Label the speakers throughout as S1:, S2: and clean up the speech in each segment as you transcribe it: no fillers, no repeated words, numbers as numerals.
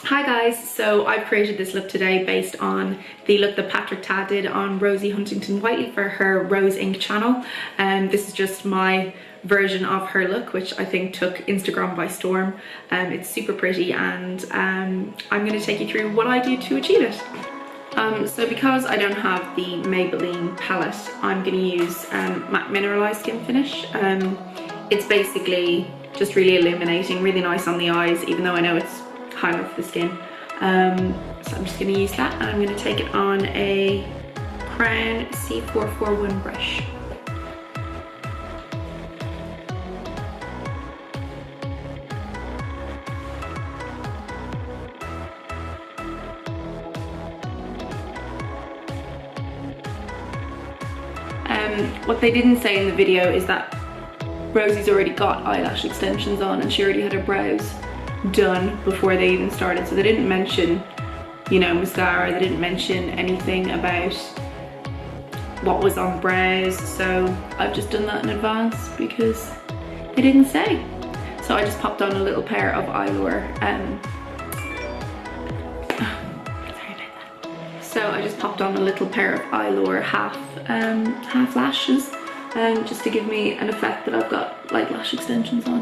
S1: Hi guys, so I've created this look today based on the look that Patrick Ta did on Rosie Huntington-Whiteley for her Rose Ink channel. This is just my version of her look, which I think took Instagram by storm. It's super pretty, and I'm going to take you through what I do to achieve it. So because I don't have the Maybelline palette, I'm going to use Matte Mineralized Skin Finish. It's basically just really illuminating, really nice on the eyes, even though I know it's highlight for the skin. So I'm just going to use that, and I'm going to take it on a Crown C441 brush. What they didn't say in the video is that Rosie's already got eyelash extensions on, and she already had her brows done before they even started, so they didn't mention, you know, mascara. They didn't mention anything about what was on brows, so I've just done that in advance because they didn't say. So I just popped on a little pair of Eyelure half lashes, just to give me an effect that I've got like lash extensions on.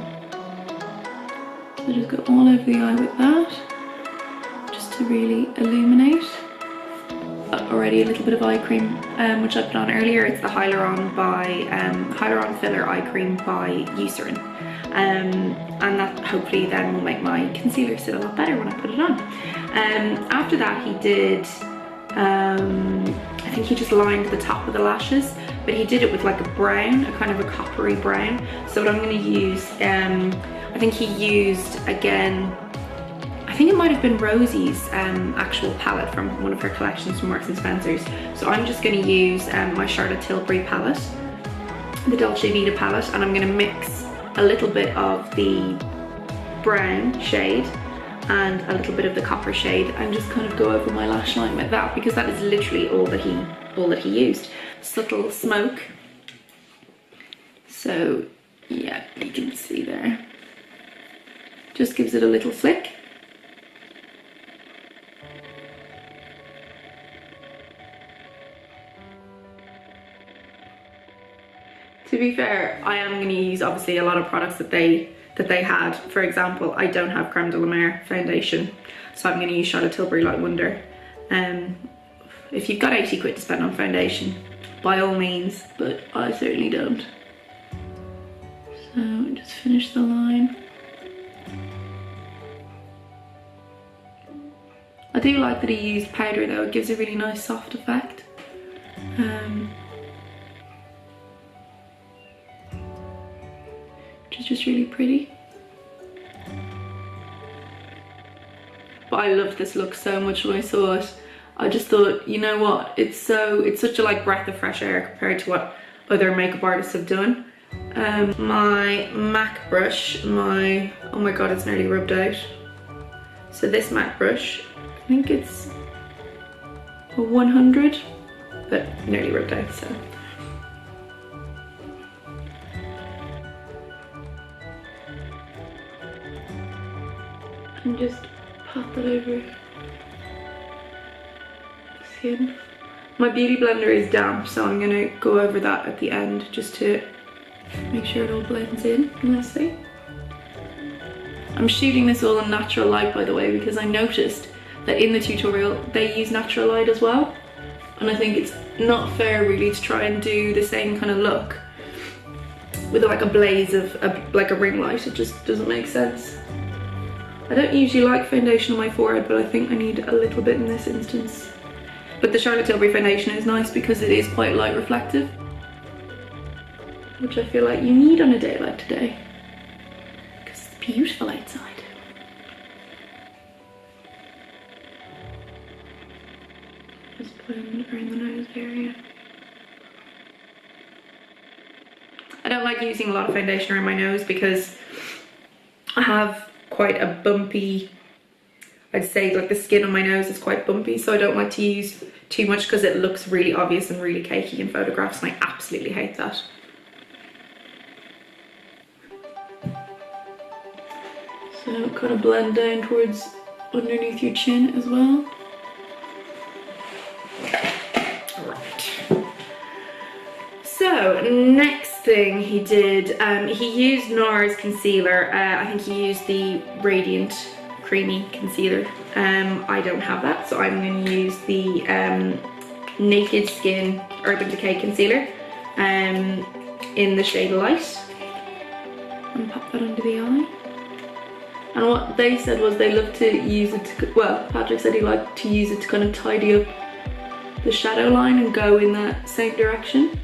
S1: So just go all over the eye with that, just to really illuminate. Already a little bit of eye cream, which I put on earlier. It's the Hyaluron Filler Eye Cream by Eucerin. And that hopefully then will make my concealer sit a lot better when I put it on. After that he did, I think he just lined the top of the lashes, but he did it with like a brown, a kind of a coppery brown. So what I'm going to use, I think he used, again, I think it might have been Rosie's actual palette from one of her collections from Marks & Spencer's. So I'm just going to use my Charlotte Tilbury palette, the Dolce Vita palette, and I'm going to mix a little bit of the brown shade and a little bit of the copper shade, and just kind of go over my lash line with that, because that is literally all that he used. Subtle smoke. So yeah, you can see there. Just gives it a little flick. To be fair, I am going to use obviously a lot of products that they had. For example, I don't have Creme de la Mer foundation, so I'm going to use Charlotte Tilbury Light Wonder. If you've got 80 quid to spend on foundation, by all means, but I certainly don't. So just finish the line. I do like that he used powder though, it gives a really nice soft effect. Which is just really pretty. But I loved this look so much when I saw it. I just thought, you know what, it's such a like breath of fresh air compared to what other makeup artists have done. My MAC brush, oh my god, it's nearly rubbed out. So this MAC brush, I think it's a 100, but nearly rubbed out, so. And just pop that over skin. My beauty blender is damp, so I'm gonna go over that at the end just to make sure it all blends in nicely. I'm shooting this all in natural light, by the way, because I noticed that in the tutorial they use natural light as well, and I think it's not fair really to try and do the same kind of look with like a blaze of like a ring light. It just doesn't make sense. I don't usually like foundation on my forehead, but I think I need a little bit in this instance. But the Charlotte Tilbury foundation is nice because it is quite light reflective, which I feel like you need on a day like today, because it's beautiful outside. Just blend around the nose area. I don't like using a lot of foundation around my nose because I have quite a bumpy, I'd say like the skin on my nose is quite bumpy, so I don't like to use too much because it looks really obvious and really cakey in photographs, and I absolutely hate that. So kind of blend down towards underneath your chin as well. Right. So next thing he did, he used NARS concealer. I think he used the Radiant Creamy Concealer. I don't have that, so I'm going to use the Naked Skin Urban Decay Concealer in the shade Light. And pop that under the eye. And what they said was they love to use it to, well, Patrick said he liked to use it to kind of tidy up the shadow line and go in that same direction.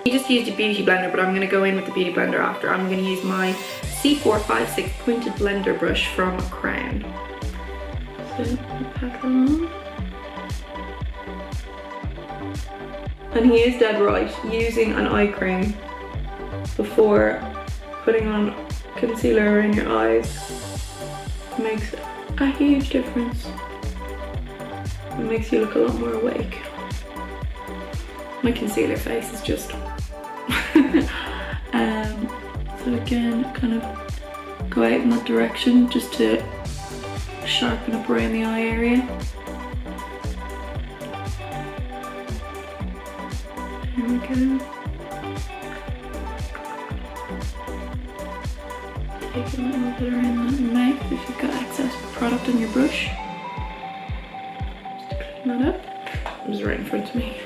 S1: He just used a beauty blender, but I'm going to go in with the beauty blender after. I'm going to use my C456 pointed blender brush from Crown. So pack that on. And he is dead right, using an eye cream before putting on concealer around your eyes makes a huge difference. It makes you look a lot more awake. My concealer face is just so again, kind of go out in that direction just to sharpen up around the eye area. There we go. Take a little bit around the mouth if you've got excess product on your brush. Just to clean that up. It was right in front of me.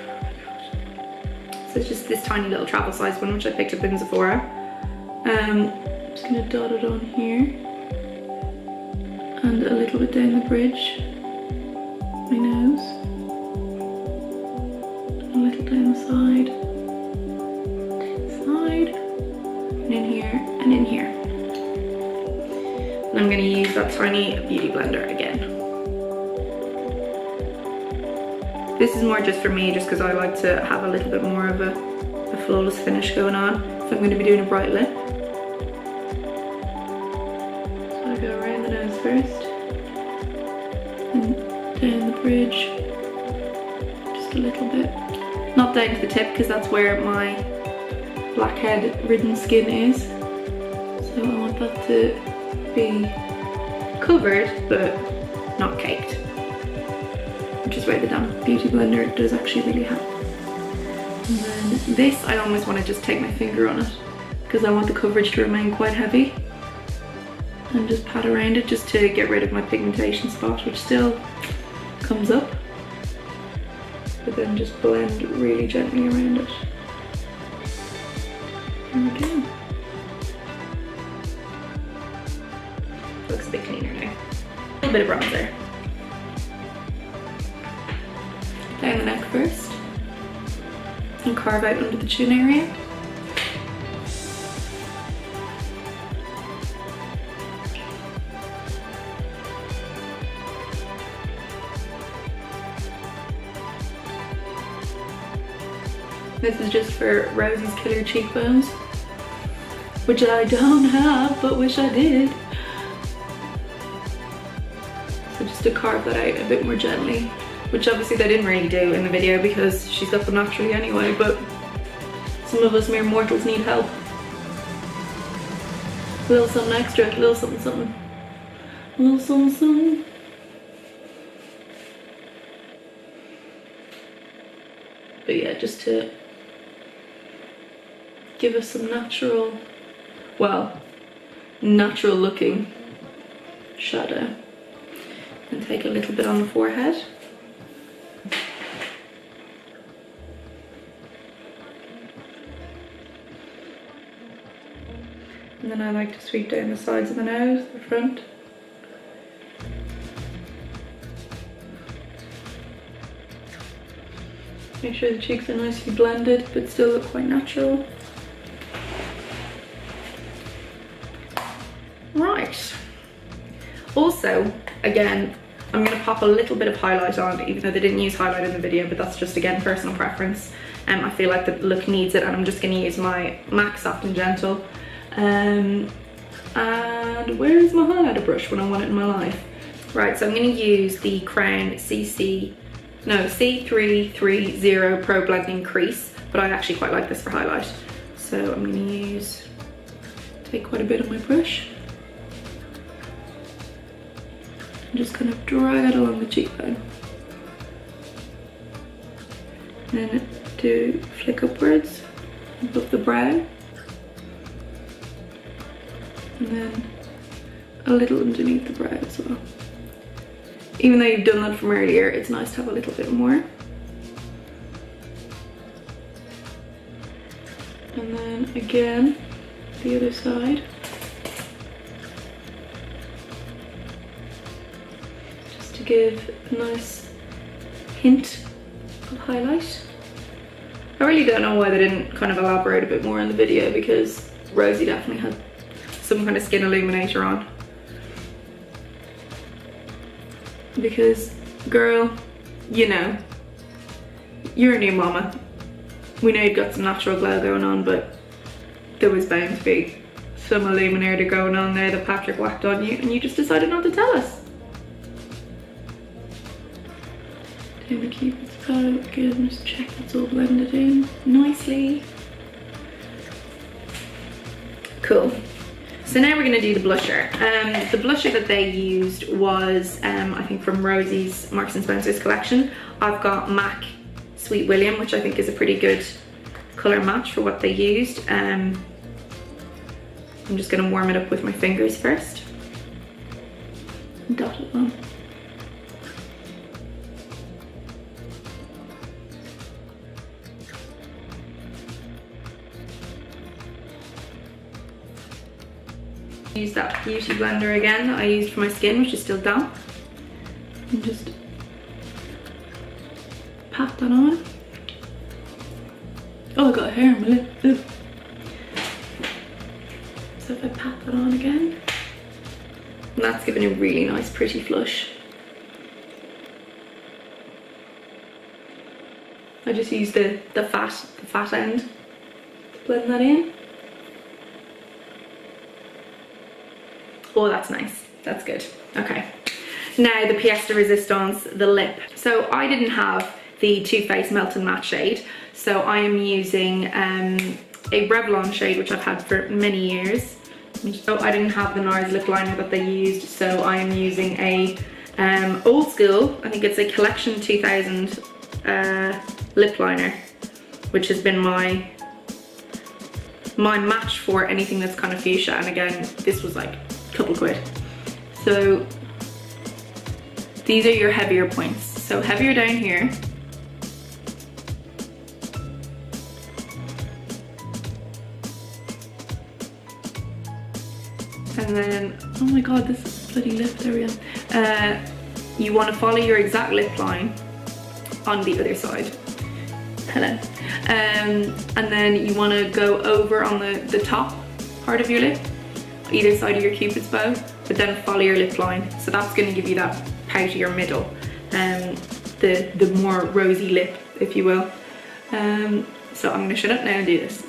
S1: So it's just this tiny little travel size one which I picked up in Sephora. I'm just going to dot it on here and a little bit down the bridge, my nose, a little down the side, and in here, and in here. And I'm going to use that tiny beauty blender again. This is more just for me, just because I like to have a little bit more of a flawless finish going on. So I'm going to be doing a bright lip. So I go around the nose first, and down the bridge, just a little bit. Not down to the tip, because that's where my blackhead ridden skin is. So I want that to be covered, but not caked. Which is where the damp beauty blender does actually really help. And then this, I almost want to just take my finger on it because I want the coverage to remain quite heavy, and just pat around it just to get rid of my pigmentation spot, which still comes up, but then just blend really gently around it. There we go. Looks a bit cleaner now. A little bit of bronzer. Down the neck first, and carve out under the chin area. This is just for Rosie's killer cheekbones, which I don't have, but wish I did. So just to carve that out a bit more gently. Which obviously they didn't really do in the video because she's got them naturally anyway, but some of us mere mortals need help. A little something extra, a little something something. A little something something. But yeah, just to give us some natural, well, natural looking shadow. And take a little bit on the forehead. And then I like to sweep down the sides of the nose, the front. Make sure the cheeks are nicely blended, but still look quite natural. Right. Also, again, I'm going to pop a little bit of highlight on, even though they didn't use highlight in the video, but that's just, again, personal preference. I feel like the look needs it, and I'm just going to use my MAC Soft and Gentle. And where is my highlighter brush when I want it in my life? Right, so I'm going to use the Crown C330 Pro Blending Crease, but I actually quite like this for highlight. So I'm going to use take quite a bit on my brush and just kind of drag it along the cheekbone. And then do flick upwards above the brow. And then a little underneath the brow as well. Even though you've done that from earlier, it's nice to have a little bit more. And then again, the other side. Just to give a nice hint of highlight. I really don't know why they didn't kind of elaborate a bit more in the video, because Rosie definitely had some kind of skin illuminator on. Because, girl, you know, you're a new mama. We know you've got some natural glow going on, but there was bound to be some illuminator going on there that Patrick whacked on you, and you just decided not to tell us. Down the cupid's bow, good, and just check it's all blended in nicely. Cool. So now we're going to do the blusher. The blusher that they used was, I think, from Rosie's Marks & Spencer's collection. I've got MAC Sweet William, which I think is a pretty good colour match for what they used. I'm just going to warm it up with my fingers first. Dot it on. Use that beauty blender again that I used for my skin, which is still damp, and just pat that on. Oh, I got a hair on my lip. Ugh. So if I pat that on again, and that's giving a really nice pretty flush. I just use the fat end to blend that in. Oh, that's nice. That's good. Okay. Now the pièce de résistance, the lip. So I didn't have the Too Faced Melt and Matte shade, so I am using a Revlon shade, which I've had for many years. Oh, I didn't have the NARS lip liner that they used, so I am using a old school, I think it's a Collection 2000 lip liner, which has been my match for anything that's kind of fuchsia. And again, this was like couple quid. So these are your heavier points. So heavier down here. And then, oh my god, this is bloody lip, there we go. You want to follow your exact lip line on the other side. Hello. And then you want to go over on the top part of your lip, either side of your cupid's bow, but then follow your lip line. So that's going to give you that poutier middle, the more rosy lip, if you will. So I'm going to shut up now and do this.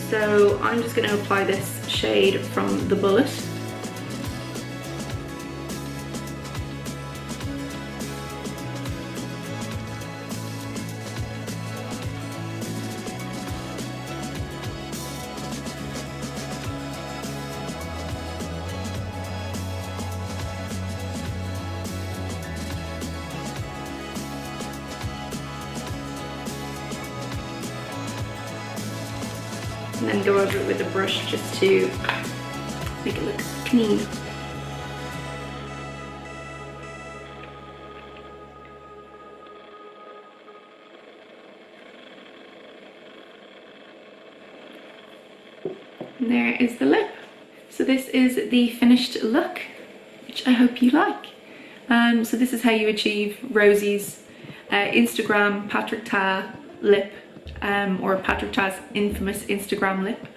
S1: So I'm just going to apply this shade from the Bullet. And then go over it with a brush just to make it look clean. And there is the lip. So this is the finished look, which I hope you like. So this is how you achieve Rosie's Instagram Patrick Ta lip, or Patrick Ta's infamous Instagram lip,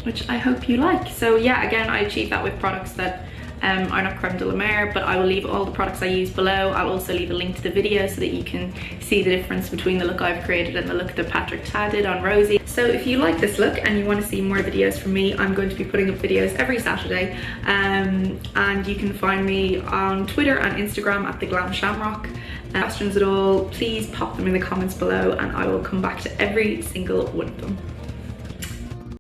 S1: which I hope you like. So yeah, again, I achieved that with products that are not creme de la mer, but I will leave all the products I use below. I'll also leave a link to the video so that you can see the difference between the look I've created and the look that Patrick Ta did on Rosie. So if you like this look and you want to see more videos from me, I'm going to be putting up videos every Saturday, and you can find me on Twitter and Instagram at The Glam Shamrock. Questions at all, please pop them in the comments below and I will come back to every single one of them.